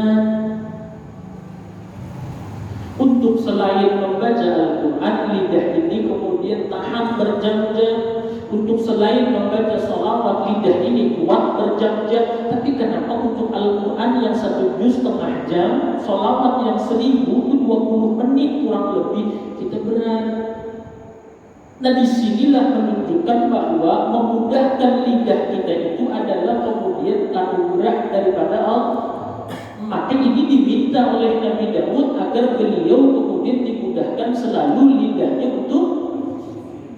ringan. Untuk selain membaca Al-Quran, lidah ini kemudian tahan berjam-jam. Untuk selain membaca sholawat, lidah ini kuat berjam-jam. Tapi kenapa untuk Al-Quran yang 1 juz setengah jam, sholawat yang 1000 itu 20 menit kurang lebih, kita berat. Nah, disinilah menunjukkan bahwa memudahkan lidah kita itu adalah kemudian anugerah daripada Allah. Maka ini diminta oleh Nabi Daud agar beliau kemudian dimudahkan selalu lidahnya untuk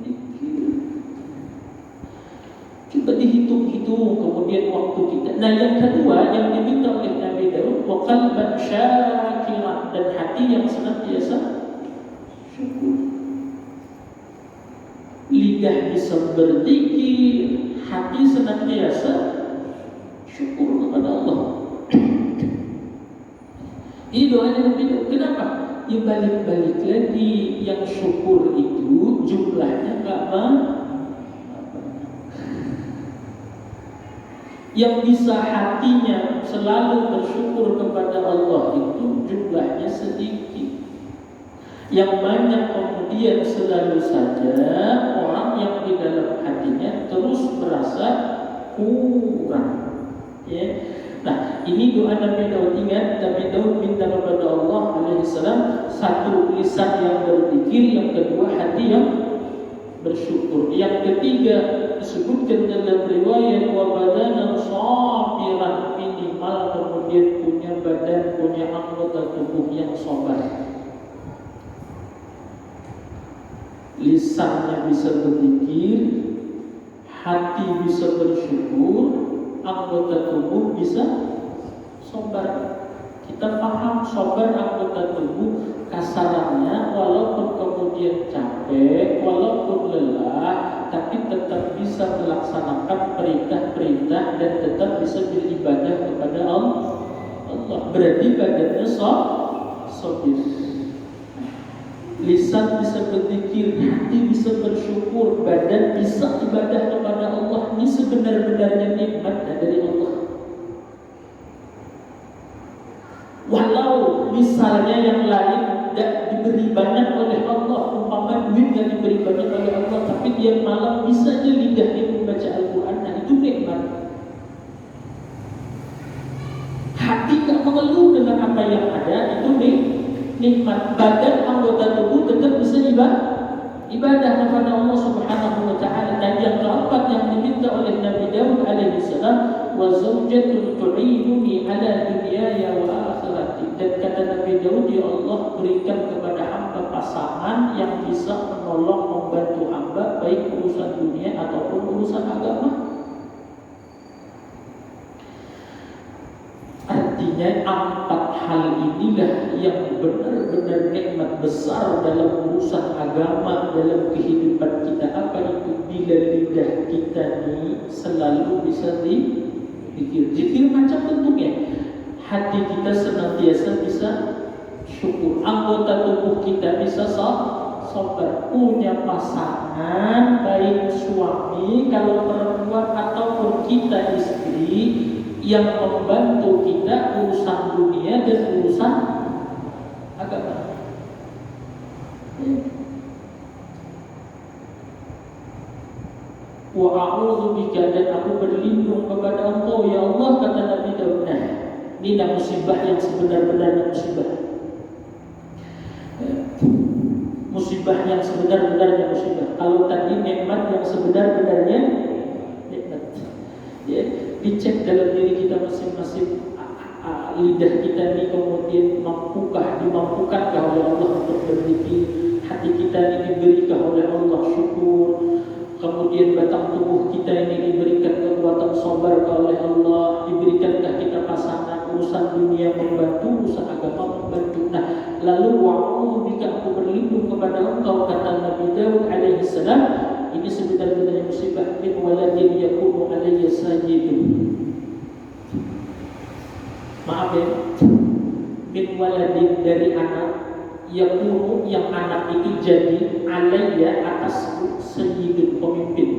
zikir. Coba dihitung-hitung kemudian waktu kita. Nah, yang kedua yang diminta oleh Nabi Daud, wa qalban syakiran, dan hati yang senantiasa syukur. Lidah bisa berzikir, hati senantiasa syukur kepada Allah. Ini doanya Nabi Daud. Kenapa? Ya balik-balik lagi, yang syukur itu jumlahnya gak banyak. Yang bisa hatinya selalu bersyukur kepada Allah itu jumlahnya sedikit. Yang banyak kemudian selalu saja orang yang di dalam hatinya terus merasa kurang. Ya. Nah, ini doa Nabi Daud. Ingat, Nabi Daud minta kepada Allah alaihissalam, satu, lisan yang berzikir, yang kedua, hati yang bersyukur, yang ketiga disebutkan dalam riwayat wa badanan sabiran, minimal kemudian punya badan, punya anggota tubuh yang sabar. Lisannya bisa berzikir, hati bisa bersyukur, anggota tubuh bisa sabar. Kita paham sabar anggota tubuh kasarannya, walaupun kemudian capek, walaupun lelah, tapi tetap bisa melaksanakan perintah-perintah dan tetap bisa beribadah kepada Allah. Berarti badannya sabir. Lisan bisa berzikir, hati bisa bersyukur, badan bisa ibadah kepada Allah. Ini sebenar-benarnya nikmat dari Allah. Walau misalnya yang lain tidak diberi banyak oleh Allah, umpama duit tidak diberi banyak oleh Allah, tapi dia malam bisa aja lidahnya membaca Al-Quran, nah itu nikmat. Hati tak mengeluh dengan apa yang ada, itu nikmat. Badan anggota tubuh tetap bisa ibadah kepada Allah Subhanahu wa taala. Dan yang keempat yang diminta oleh Nabi Daud alaihi salam, wa zawjatun tu'inuni ala dunyaya wa akhirati. Dan kata Nabi Daud, ya Allah, berikan kepada hamba pasangan yang bisa menolong, membantu hamba baik urusan dunia ataupun urusan agama. Artinya 4 hal inilah yang benar-benar nikmat besar dalam urusan agama, dalam kehidupan kita. Apa itu? Bila lidah kita ini selalu bisa dikir. Zikir macam bentuknya. Hati kita senantiasa bisa syukur. Anggota tubuh kita bisa sabar. Punya pasangan, baik suami, kalau perempuan ataupun kita istri, yang membantu kita urusan dunia dan urusan agama. Wa a'udzu bika, dan aku berlindung kepada Engkau ya Allah, kata Nabi Daud. Nah, ini musibah yang sebenar-benarnya musibah. Musibah yang sebenar-benarnya musibah. Kalau tadi nikmat yang sebenar-benarnya nikmat. Ya, dicek dalam diri kita masing-masing, lidah kita ini kemudian dimampukankah oleh Allah untuk berzikir, hati kita ini diberikan oleh Allah syukur, kemudian batang tubuh kita ini diberikan kekuatan sabar oleh Allah, diberikankah kita pasangan, urusan dunia membantu, urusan agama membantu. Nah, lalu wa'udzu bika, aku berlindung kepada Engkau, kata Nabi Daud alaihi salam. Ini sebenarnya musibah, min waladin yakunu alayya sajidun. Maaf ya, min waladin, dari anak, yakunu, yang anak itu jadi, alayya, atasku, sayyidun, pemimpin.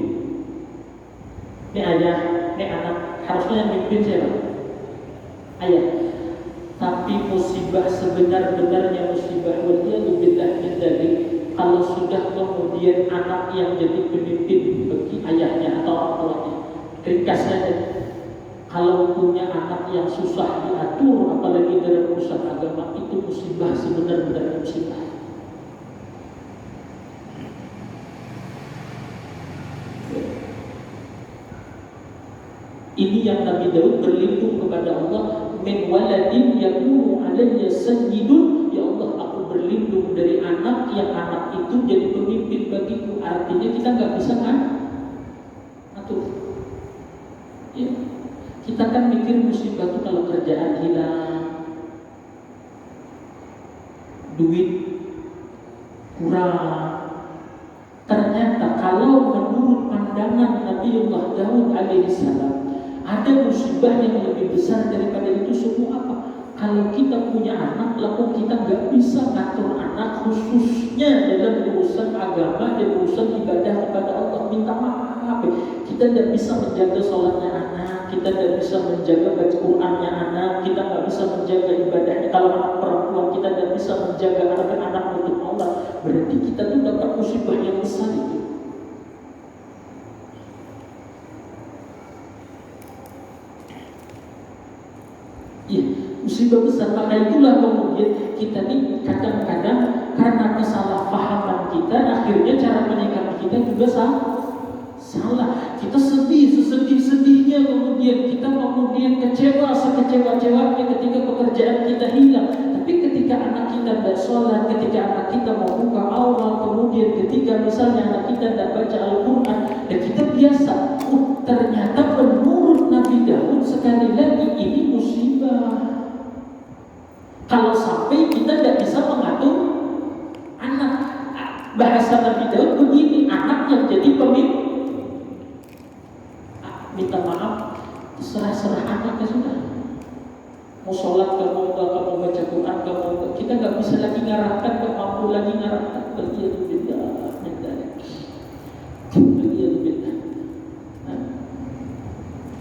Ini ayah, ini anak, harusnya yang mimpin siapa? Ayah. Tapi musibah sebenar-benarnya musibah waliyadu billah min dzalik, kalau sudah kemudian anak yang jadi pemimpin bagi ayahnya atau orang tuanya. Ringkasnya, kalau punya anak yang susah diatur, apalagi dalam urusan agama, itu musibah sebenar-benarnya musibah. Ini yang Nabi Daud berlindung kepada Allah, min waladin yakunu alayya sayyidun, ya Allah aku berlindung dari anak yang anak itu jadi pemimpin bagiku. Artinya kita nggak bisa kan atur. Ya. Kita kan mikir musibah itu kalau kerjaan hilang, duit kurang. Ternyata kalau menurut pandangan Nabiullah Daud alaihissalam, ada musibah yang lebih besar daripada itu semua. Apa? Kalau kita punya anak, lalu kita nggak bisa ngatur anak, khususnya dalam urusan agama dan urusan ibadah kepada Allah. Minta maaf, kita tidak bisa menjaga sholatnya anak, kita tidak bisa menjaga baca Qurannya anak, kita nggak bisa menjaga ibadahnya. Kalau anak perempuan, kita tidak bisa menjaga anak-anak untuk Allah. Berarti kita tuh dapat musibah yang besar itu. Iya, musibah besar. Maka itulah kemudian kita ini kadang-kadang karena kesalahpahaman kita, akhirnya cara menyikapi kita juga salah. Kita sedih sesedih-sedihnya, kemudian kita kecewa sekecewa-cewanya ketika pekerjaan kita hilang. Tapi ketika anak kita tidak sholat, ketika anak kita mau buka aurat, kemudian ketika misalnya anak kita tidak baca Al-Quran, dan kita biasa, ternyata menurut Nabi Daud sekali lagi ini musibah. Kalau sampai kita tidak bisa mengatur anak, bahasa Nabi Daud begini, anak yang jadi pemimpin. Minta maaf, serah anaknya sudah. Mau sholat kamu enggak, kamu baca Quran kamu enggak, kita nggak bisa lagi ngarahkan, nggak mampu lagi ngarahkan.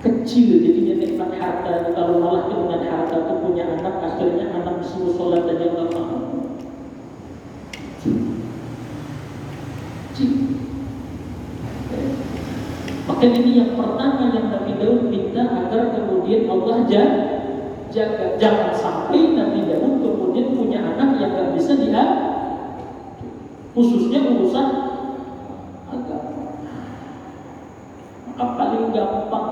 Kecil jadinya nikmat harta. Kalau malah dengan harta itu punya anak, akhirnya anak disuruh sholat aja nggak mau. Maka ini yang pertama yang Nabi Daud minta agar kemudian Allah jaga. Jangan sampai Nabi Daud kemudian punya anak yang nggak bisa dia, khususnya urusan agama. Maka paling gampang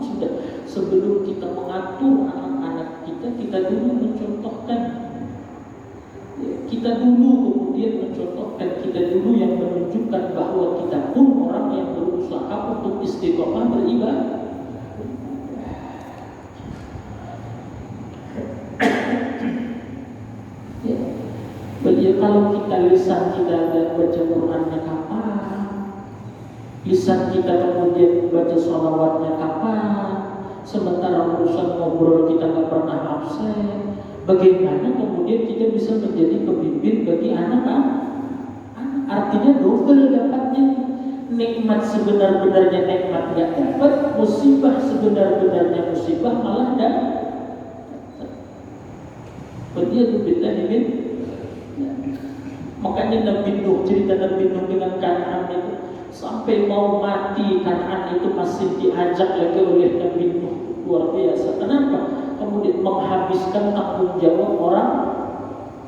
sudah, sebelum kita mengatur anak-anak kita dulu mencontohkan. Kita dulu kemudian mencontohkan, kita dulu yang menunjukkan bahwa kita pun orang yang berusaha untuk istiqomah beribadah. Beliau kalau kita lisan kita dan baca Qurannya kapan, lisan kita kemudian baca sholawatnya kapan, sementara urusan ngobrol kita nggak pernah absen. Bagaimana kemudian kita bisa menjadi pemimpin bagi anak-anak? Artinya double dapatnya. Nikmat sebenar-benarnya nikmat nggak dapat, musibah sebenar-benarnya musibah malah dapat. Betul. Makanya Nabi Nuh, cerita Nabi Nuh dengan Kan'an itu, sampai mau mati Kan'an itu masih diajak lagi oleh Nabi Nuh. Luar biasa. Kenapa? Kemudian menghabiskan tanggung jawab orang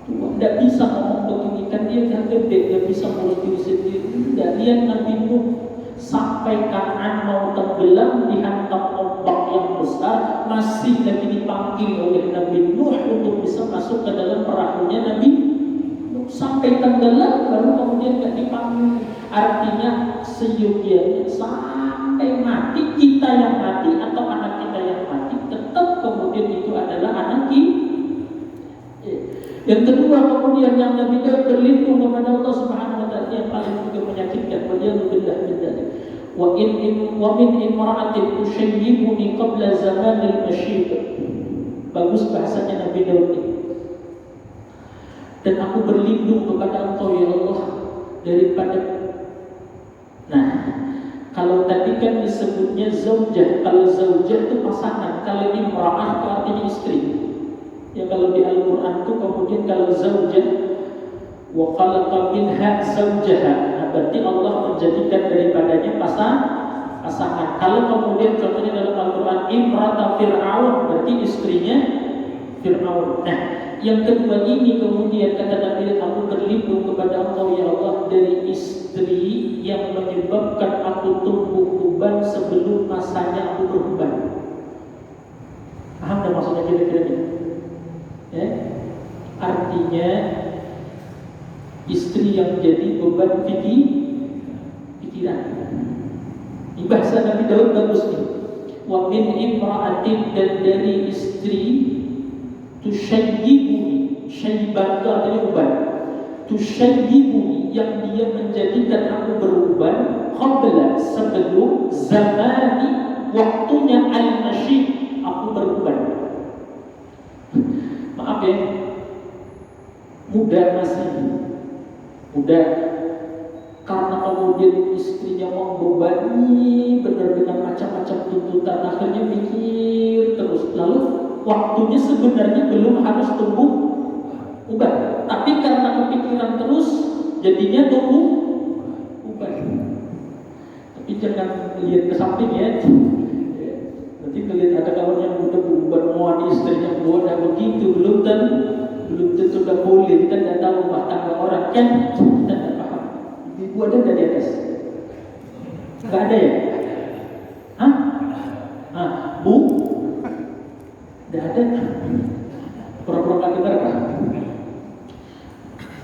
tua. Tidak bisa ngomong begini, kan dia dah gede, dia bisa ngurus diri sendiri. Tidak, lihat Nabi Nuh sampai Kan'an mau tenggelam dihantam ombak yang besar, masih lagi dipanggil oleh Nabi Nuh untuk bisa masuk ke dalam perahunya Nabi Nuh. Sampai tenggelam baru kemudian tidak dipanggil. Artinya seyogianya sampai mati, kita yang mati atau anak kita yang mati, tetap kemudian itu adalah anak kita. Yang kedua kemudian yang Nabi Daud berlindung kepada Allah Subhanahu wa taala yang paling juga menyakitkan, waliyadzubillah min dzalik. Wa min imra'atin tushayyibuni qabla zamanil masyib. Bagus bahasanya Nabi Daud ini. Dan aku berlindung kepada Engkau ya Allah daripada. Nah, kalau tadi kan disebutnya zaujah. Kalau zaujah itu pasangan, kalau imra'ah itu artinya istri. menantu, kemudian kalau zaujah wa khalaqa minha zawjaha. Nah, berarti Allah menjadikan daripadanya pasangan. Kalau kemudian contohnya dalam Al-Qur'an imrata Fir'aun, berarti istrinya Fir'aun. Nah, yang kedua ini kemudian kata Nabi, aku berlindung kepada Allah ya Allah dari istri yang menyebabkan aku tumbuh uban sebelum masanya aku beruban. Paham tak maksudnya kira-kira ini? Ya? Artinya istri yang jadi beban pikiran. Ini bahasa Nabi Daud bagus nih. Wa min imra'atin, dan dari istri tusyayyibuni, syaibah itu artinya uban. Tusyayyibuni, yang dia menjadikan aku beruban, qabla, sebelum, zamani, waktunya, al-masyid, aku beruban. Maaf ya, muda masih muda, karena kemudian istrinya membebani benar-benar macam-macam tuntutan, akhirnya mikir terus, lalu waktunya sebenarnya belum harus tumbuh uban, tapi karena kepikiran terus jadinya tumbuh uban. Tapi jangan lihat ke samping ya, nanti melihat ada kawan yang udah beruban mau istrinya buat begitu, belum tentu udah boleh, kita tidak tahu rumah tangga orang kan, kita tidak paham. Ibu ada nggak di atas? Nggak ada ya? Hah? Bu? Nggak ada. Pura-pura nggak dengar kan?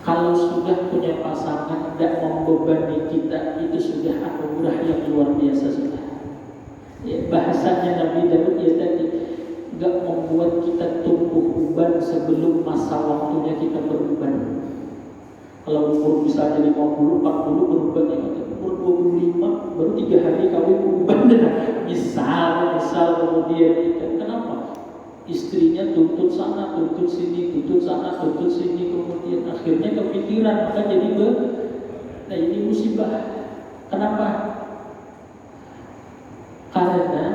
Kalau sudah punya pasangan tidak membebani kita, itu sudah anugerah yang luar biasa sudah. Ya, bahasanya Nabi Daud ya tadi, nggak membuat kita tumbuh uban sebelum masa waktunya kita beruban. Kalau umur misalnya 50, 40 beruban, ya umur 25 baru 3 hari kawin beruban. Misal kemudian kenapa? Istrinya tuntut sana, tuntut sini, tuntut sana, tuntut sini, kemudian akhirnya kepikiran, maka jadi nah ini musibah. Kenapa? Karena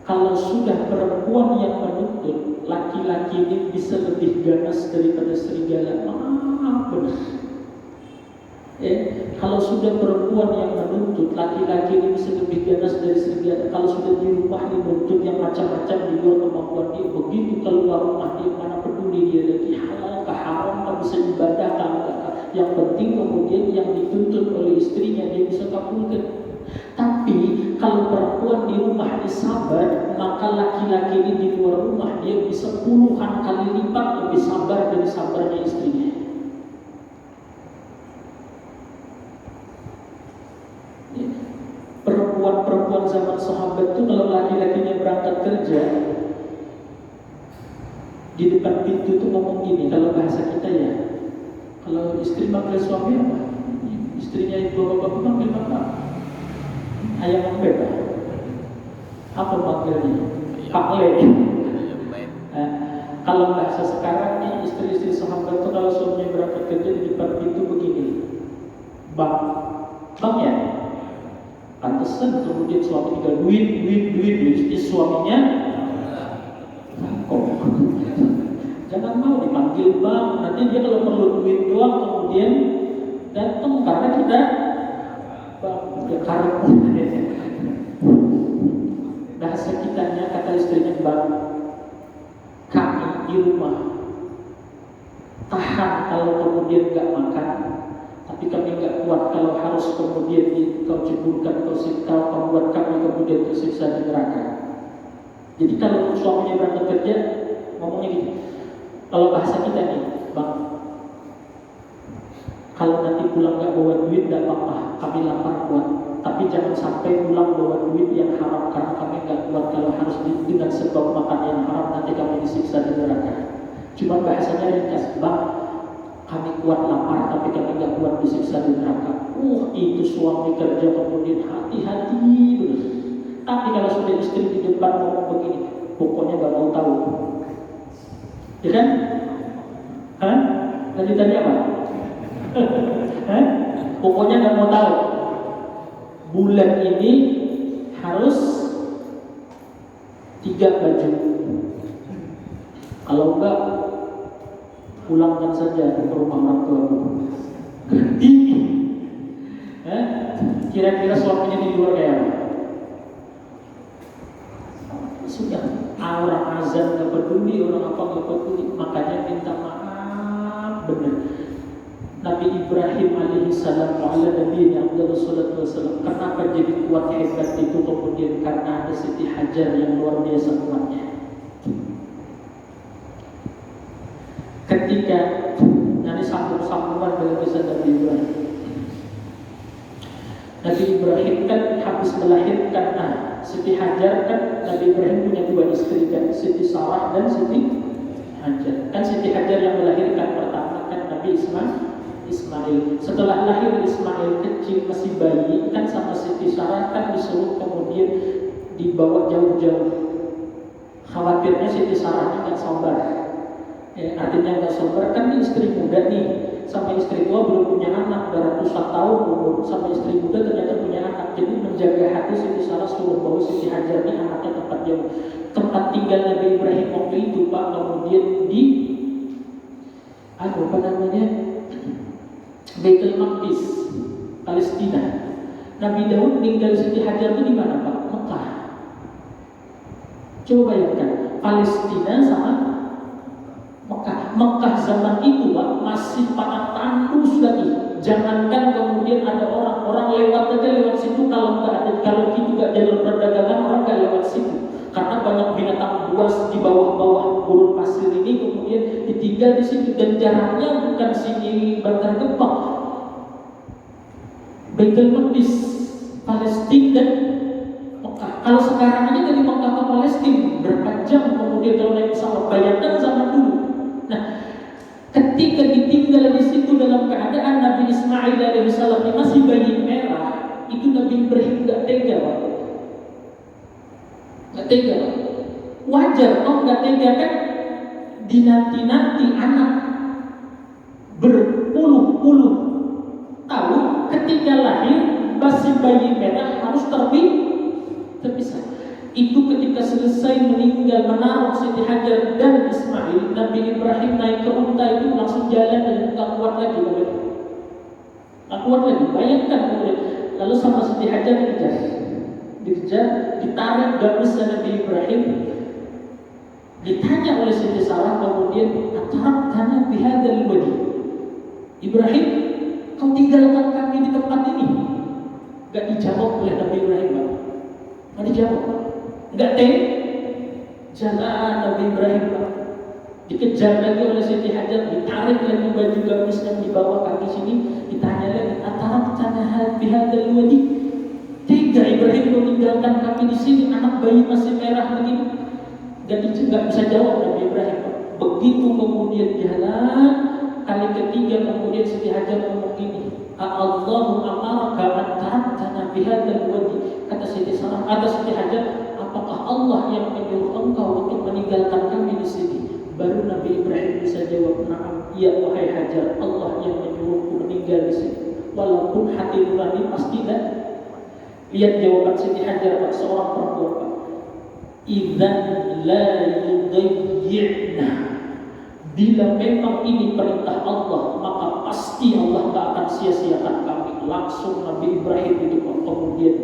kalau sudah perempuan yang menuntut, laki-laki ini bisa lebih ganas daripada serigala. Benar. Kalau sudah perempuan yang menuntut, laki-laki ini bisa lebih ganas dari serigala. Kalau sudah di rumah menuntut yang macam-macam di luar kemampuan dia, begitu keluar rumah dia mana peduli dia lagi halal ke haram, tak bisa ibadah kan. Yang penting kemudian yang dituntut oleh istrinya dia bisa kabulkan. Tapi kalau perempuan di rumah ini sabar, maka laki-laki ini di luar rumah dia bisa puluhan kali lipat lebih sabar dari sabarnya istrinya. Perempuan zaman sahabat itu kalau laki-lakinya berangkat kerja, di depan pintu itu ngomong gini, kalau bahasa kita ya, kalau istri manggil suami apa? Istrinya itu bapak manggil bapak. Ayah bebek. Apa panggilnya? Pak Le. Kalau bahasa sekarang nih, istri-istri sahabat itu kalau suaminya berangkat kerja di depan pintu begini, bang ya. Pantesan kemudian suami tinggal duit, suaminya kok jangan mau dipanggil bang, nanti dia kalau perlu duit doang kemudian datang karena kita ya karep. Bahasa kitanya, kata istrinya, bang, kami di rumah tahan kalau kemudian gak makan, tapi kami gak kuat kalau harus kemudian kau ceburkan, kau membuat kami kemudian tersiksa di neraka. Jadi kalau suaminya berangkat kerja ngomongnya gitu, kalau bahasa kita nih, bang, kalau nanti pulang gak bawa duit gak apa-apa, kami lapar kuat, tapi jangan sampai pulang bawa duit yang haram, karena kami gak kuat kalau harus dengan sebab makan yang haram nanti kami disiksa di neraka. Cuma bahasanya ringkas, bang, kami kuat lapar tapi kami gak kuat disiksa di neraka. Itu suami kerja kemudian hati-hati bener. Tapi kalau sudah istri di depan ngomong begini, pokoknya gak mau tahu. Ya kan? Lanjutannya apa? Pokoknya gak mau tahu. Bulan ini harus 3 baju. Kalau enggak pulangkan saja ke rumah orang tuamu. Ganti. Kira-kira suaminya di luar kayak apa? Sudah, orang azan gak peduli, orang apa gak peduli, makanya minta maaf benar. Nabi Ibrahim alaihissalam ala Nabi Abdullah sallallahu alaihi wasallam, kenapa jadi kuat hebat itu kemudian karena ada Siti Hajar yang luar biasa kuatnya. Ketika nanti sambung-sambungan dalam kisah Nabi Ibrahim. Nabi Ibrahim kan habis melahirkan Siti Hajar kan. Nabi Ibrahim punya dua istri kan, Siti Sarah dan Siti Hajar. Kan Siti Hajar yang melahirkan pertama kan Nabi Ismail. Setelah lahir Ismail kecil masih bayi kan sama Siti Sarah kan disuruh kemudian dibawa jauh-jauh. Khawatirnya Siti Sarahnya nggak sabar. Artinya nggak sabar kan ini istri muda nih. Sampai istri tua belum punya anak, udah ratusan tahun umur, sampai istri muda ternyata punya anak. Jadi menjaga hati Siti Sarah suruh bawa Siti Hajar ini anaknya tempat jauh. Tempat tinggal Nabi Ibrahim waktu itu Pak, kemudian di apa namanya, Baitul Maqdis, Palestina. Nabi Daud tinggal Siti Hajar itu di mana Pak? Mekah. Coba bayangkan Palestina sama Mekah zaman itu Pak, masih panas tandus lagi. Jangankan kemudian ada orang lewat aja lewat situ, kalau itu nggak jalur perdagangan orang nggak lewat situ. Karena banyak binatang buas di bawah-bawah gurun pasir ini kemudian ditinggal di situ, dan jaraknya bukan sini Bantar Gebang, Baitul Maqdis, Palestina dan Mekah. Kalau sekarang aja dari Mekah ke Palestina berapa jam kemudian kalau naik pesawat, bayangkan zaman dulu. Nah, ketika ditinggal di situ dalam keadaan Nabi Ismail alaihissalam masih bayi merah, itu Nabi Ibrahim nggak tega, nggak tega. Wajar, nggak tega kan? Dinanti-nanti anak berpuluh-puluh tahun ketika lahir masih bayi merah harus terpisah. Itu ketika selesai meninggal menaruh Siti Hajar dan Ismail, Nabi Ibrahim naik ke unta itu langsung jalan dan tak kuat lagi. Tak kuat lagi, bayangkan kemudian. Lalu sama Siti Hajar dikejar, ditarik gamisnya Nabi Ibrahim. Ditanya oleh Siti Sarah kemudian, "Atarabtana bihadzal wadi?" Ibrahim, kau tinggalkan kami di tempat ini? Gak dijawab oleh Nabi Ibrahim, Pak. Gak dijawab. Enggak jalan Nabi Ibrahim Pak. Dikejar lagi oleh Siti Hajar, ditarik lagi baju gamis yang dibawa kaki sini, ditanya lagi, "Atarabtana bihadzal wadi?" Tega Ibrahim kau tinggalkan kami di sini, anak bayi masih merah begini. Gak bisa jawab Nabi Ibrahim Pak. Begitu kemudian jalan kali ketiga kemudian Siti Hajar ngomong gini, "Allahu amaraka an tarabtana bihadzal wadi?" Kata Siti Hajar, apakah Allah yang menyuruh engkau untuk meninggalkan kami di sini? Baru Nabi Ibrahim bisa jawab, "Na'am, ya wahai Hajar, Allah yang menyuruhku meninggal di sini." Walaupun hati nurani pasti tidak. Lihat jawaban Siti Hajar, Pak, seorang perempuan, Pak. "Idzan la yudayyi'na." Bila memang ini perintah Allah, maka pasti Allah tak akan sia-siakan kami. Langsung Nabi Ibrahim itu kemudian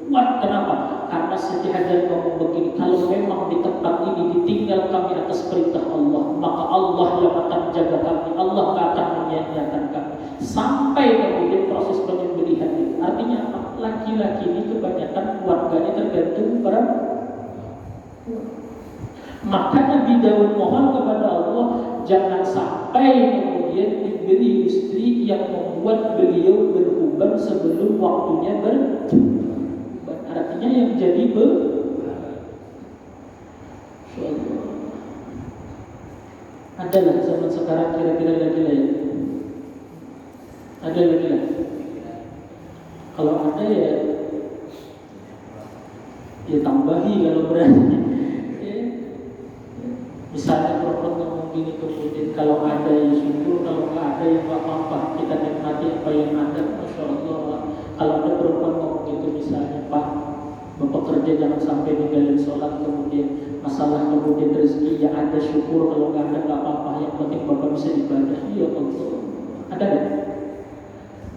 kuat. Kenapa? Karena Siti Hajar ngomong begini, kalau memang di tempat ini ditinggal kami atas perintah Allah, maka Allah yang akan jaga kami, Allah tak akan menyia-nyiakan kami. Sampai kemudian proses penyembelihan itu. Artinya apa? Laki-laki ini kebanyakan keluarganya tergantung perempuan. Maka Nabi Daud mohon kepada Allah, jangan sampai kemudian diberi istri yang membuat beliau berubah sebelum waktunya berubah. Artinya yang jadi adalah zaman sekarang kira-kira lagi-lagi. Ada lagi-lagi. Kalau ada ya tambahi kalau berani. Misalnya perempuan ngomong gini kemudian, kalau ada ya syukur, kalau nggak ada ya nggak apa-apa, kita nikmati apa yang ada. Masya Allah. Kalau ada perempuan ngomong gitu misalnya, "Pak, Bapak kerja jangan sampai ninggalin sholat, kemudian masalah kemudian rezeki ya ada, syukur, kalau nggak ada nggak apa-apa, yang penting Bapak bisa ibadah. Ya Allah, ada nggak?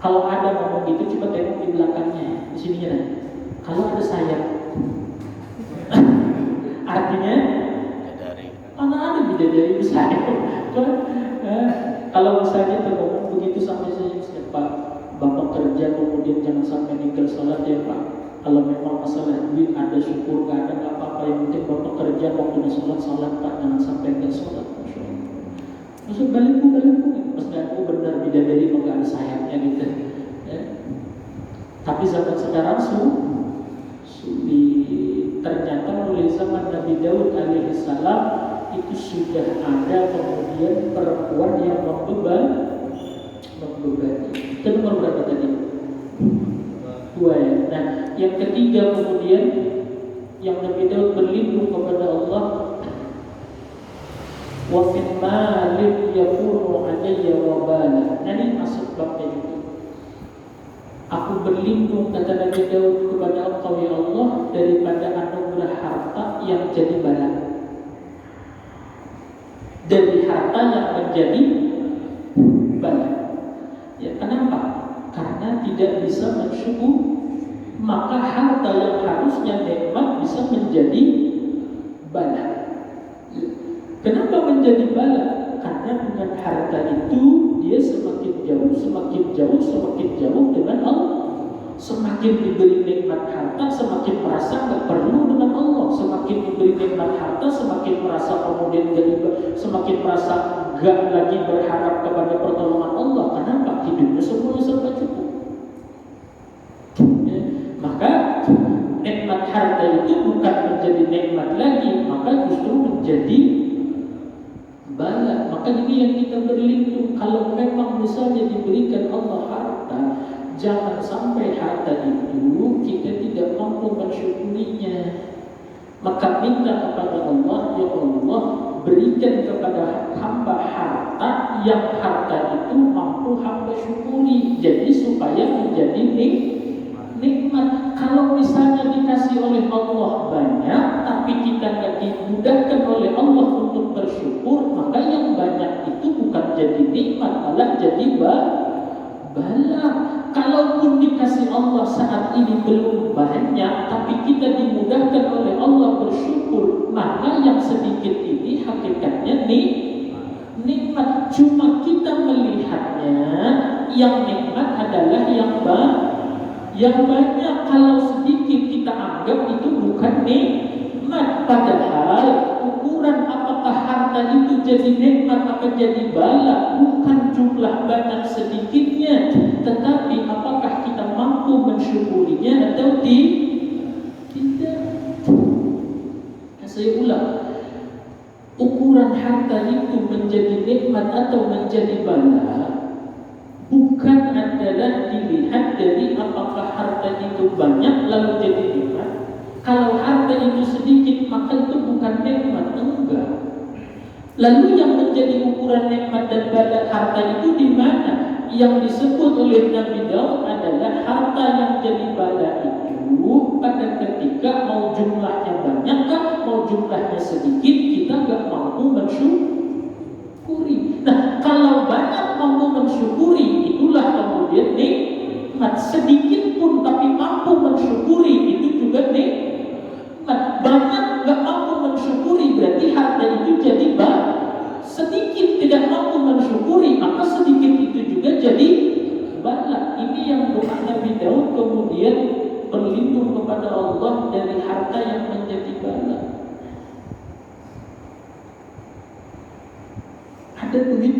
Kalau ada ngomong gitu coba tengok di belakangnya, di sininya. Kalau ada sayap, artinya mana ada bidadari besar. Kalau misalnya tergolong begitu sampai saya Pak, Bapak kerja kemudian jangan sampai ninggal sholat ya Pak. Kalau memang masalah duit ada, syukur, nggak ada nggak apa-apa, yang penting Bapak kerja waktu sholat Pak, jangan sampai nggak sholat. Maksud balikku, maksudnya aku benar bidadari kok nggak ada sayapnya gitu. Ya. Tapi zaman sekarang ternyata mulai zaman Nabi Daud alaihissalam itu sudah ada kemudian perempuan yang membebani. Itu nomor berapa tadi? 2 ya. Nah, yang ketiga kemudian yang Nabi Daud berlindung kepada Allah, wa min malik yakunu alayya wabala. Nah, ini masuk babnya juga. Aku berlindung, kata Nabi Daud, kepada Engkau ya Allah daripada anugerah harta yang jadi bala. Dari harta yang menjadi bala. Ya, kenapa? Karena tidak bisa mensyukur. Maka harta yang harusnya nikmat bisa menjadi bala. Kenapa menjadi bala? Karena dengan harta itu dia semakin jauh dengan Allah. Semakin diberi nikmat harta, semakin merasa nggak perlu dengan Allah. Semakin diberi nikmat harta, semakin merasa kemudian semakin merasa nggak lagi berharap kepada pertolongan Allah. Kenapa? Hidupnya semuanya serba cukup. Ya, maka nikmat harta itu bukan menjadi nikmat lagi, maka justru menjadi bala. Maka ini yang kita berlindung. Kalau memang misalnya diberikan Allah harta, jangan sampai harta itu kita tidak mampu mensyukurinya. Maka minta kepada Allah, ya Allah berikan kepada hamba harta yang harta itu mampu hamba syukuri. Jadi supaya menjadi nikmat. Kalau misalnya dikasih oleh Allah banyak, tapi kita tidak dimudahkan oleh Allah untuk bersyukur, maka yang banyak itu bukan jadi nikmat, malah jadi bala. Kalaupun dikasih Allah saat ini belum banyak, tapi kita dimudahkan oleh Allah bersyukur, maka yang sedikit ini hakikatnya nikmat. Cuma kita melihatnya yang nikmat adalah yang banyak. Kalau sedikit kita anggap itu bukan nikmat. Padahal ukuran apakah harta itu jadi nikmat atau jadi bala bukan jumlah banyak sedikitnya, tetapi apakah kita mampu mensyukurinya atau tidak. Saya ulang, ukuran harta itu menjadi nikmat atau menjadi bala bukan adalah dilihat dari apakah harta itu banyak lalu jadi nikmat. Kalau harta itu sedikit maka itu bukan nikmat, enggak. Lalu yang menjadi ukuran nikmat dan bala harta itu di mana? Yang disebut oleh Nabi Daud adalah harta yang jadi bala itu pada ketika mau jumlahnya banyak kah, mau jumlahnya sedikit, kita enggak mampu mensyukuri. Nah, kalau banyak mampu mensyukuri, itulah kemudian nikmat. Sedikit pun tapi mampu mensyukuri, itu juga nikmat. Banyak nggak mampu mensyukuri, berarti harta itu jadi sedikit tidak mampu mensyukuri, maka sedikit itu juga jadi bala. Ini yang doa Nabi Daud kemudian berlindung kepada Allah dari harta yang menjadi bala. Ada duit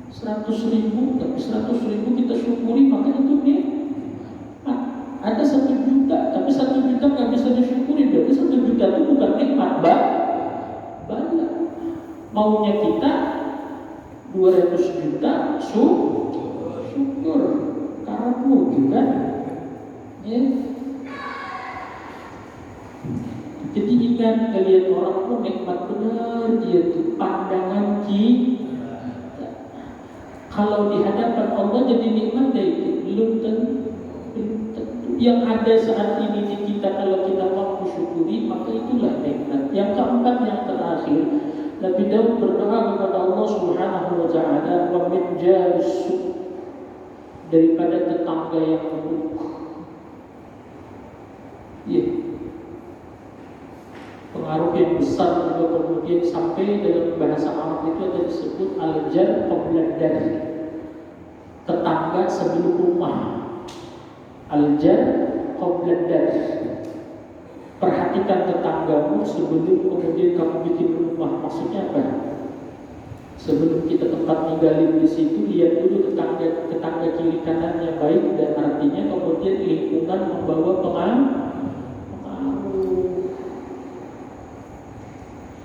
100.000, tapi 100.000 kita syukuri, maka itu nikmat. Ada 1 juta, tapi 1 juta nggak bisa disyukuri, berarti 1 juta itu bukan nikmat, bala. Maunya kita 200 juta syukur, karepmu juga. Ya. Jadi ingat, kalian orang pun nikmat benar dia tuh pandangan kita. Kalau di hadapan Allah jadi nikmat, itu belum tentu. yang ada saat ini di kita, kalau kita mampu syukuri, maka itulah nikmat. Yang keempat, yang terakhir, Nabi Daud berdoa kepada Allah Subhanahu wa taala, wa min jaris, daripada tetangga yang buruk. Ya. Pengaruh yang besar juga kemudian sampai dalam bahasa Arab itu ada disebut al-jar qabla dar, tetangga sebelum rumah. Al-jar qabla dar, perhatikan tetanggamu sebelum kemudian kamu bikin rumah. Maksudnya apa? Sebelum kita tempat tinggalin di situ, lihat dulu tetangga kiri kanannya baik, dan artinya kemudian lingkungan membawa pengaruh.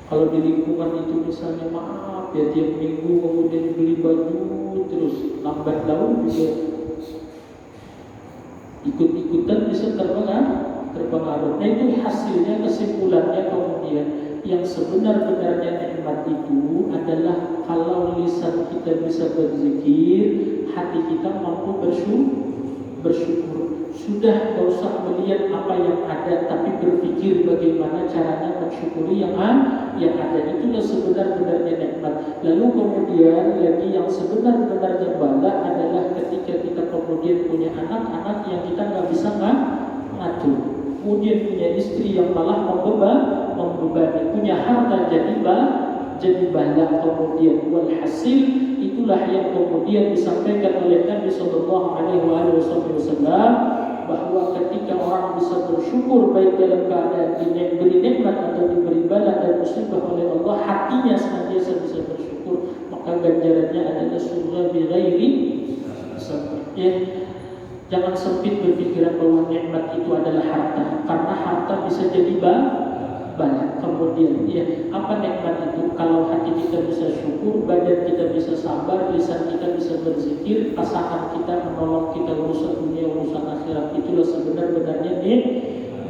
Kalau di lingkungan itu misalnya maaf ya, tiap minggu kemudian beli baju terus lambat laun juga ikut-ikutan bisa terpengaruh. Nah itu hasilnya, kesimpulannya kemudian yang sebenar-benarnya nikmat itu adalah kalau lisan kita bisa berzikir, hati kita mampu bersyukur. Sudah gak usah melihat apa yang ada, tapi berpikir bagaimana caranya mensyukuri yang ada. Itulah sebenar-benarnya nikmat. Lalu kemudian lagi yang sebenar-benarnya bala adalah ketika kita kemudian punya anak-anak yang kita gak bisa ngatur, kemudian punya istri yang malah membebani, punya harta jadi bala kemudian. Walhasil itulah yang kemudian disampaikan oleh Nabi Sallallahu Alaihi Wasallam, bahwa ketika orang bisa bersyukur baik dalam keadaan diberi nikmat atau diberi bala dan musibah oleh Allah, hatinya senantiasa bisa bersyukur, maka ganjarannya adalah surga bighairi hisab. Ya, jangan sempit berpikiran bahwa nikmat itu adalah harta, karena harta bisa jadi bala. Kemudian ya, apa nikmat itu? Kalau hati kita bisa syukur, badan kita bisa sabar, lisan kita bisa berzikir, pasangan kita menolong kita urusan dunia, urusan akhirat, itulah sebenar-benarnya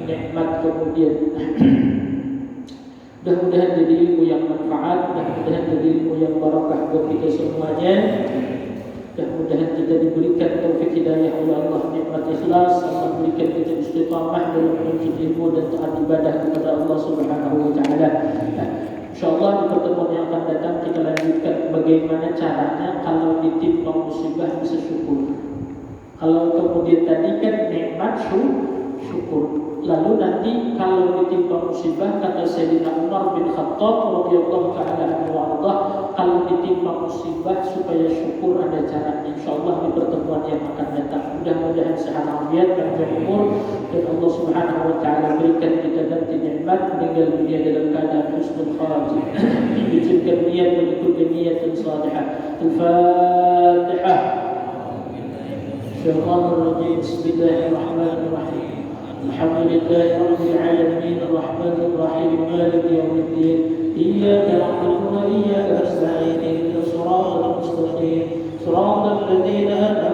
nikmat. Kemudian mudah-mudahan jadi ilmu yang manfaat, mudah-mudahan jadi ilmu yang barakah buat kita semuanya. Mudah-mudahan kita diberikan taufik hidayah oleh Allah, nikmat ikhlas, Allah berikan kita istiqamah dalam menuntut ilmu dan taat ibadah kepada Allah Subhanahu wa taala. Insyaallah di pertemuan yang akan datang kita lanjutkan bagaimana caranya kalau ditimpa musibah bisa syukur. Kalau kemudian tadi kan nikmat syukur. Lalu nanti kalau ditimpa musibah, kata Sayyidina Umar bin Khattab radhiyallahu ta'ala anhu warḍah, kalau ditimpa musibah supaya syukur ada caranya. Insyaallah di pertemuan yang akan datang. Mudah-mudahan sehat walafiat, panjang umur, dan Allah Subhanahu wa taala berikan kita nanti nikmat meninggal dunia dalam keadaan husnul khatimah. Dijadikan niat mengikuti niat yang salihah. Al-Fatihah. Bismillahirrahmanirrahim. Bismillahirrahmanirrahim. Alhamdulillahi Rabbil Alamin, Ar-Rahmanir Rahim, Maliki Yawmiddin. Iyyaka na'budu wa iyyaka nasta'in. Ihdinas siratal mustaqim, siratal ladzina an'amta